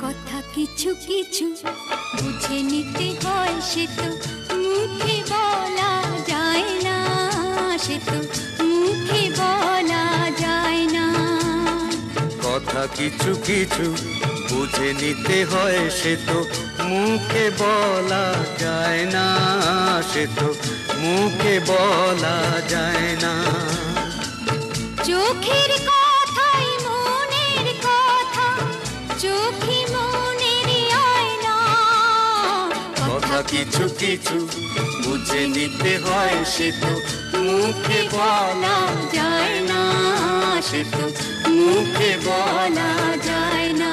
কথা কিছু কিছু বুঝে নিতে হয়, সে তো মুখে বলা যায় না, সে তো মুখে বলা যায় না। কথা কিছু কিছু বুঝে নিতে হয়, সে তো মুখে বলা যায় না, সে তো মুখে বলা যায় না। চোখের কথাই মনের কথা, চোখে মনের আয়না। কথা কিছু কিছু বুঝে নিতে হয়, সে তো মুখে বলা যায় না, সে তো মুখে বলা যায় না।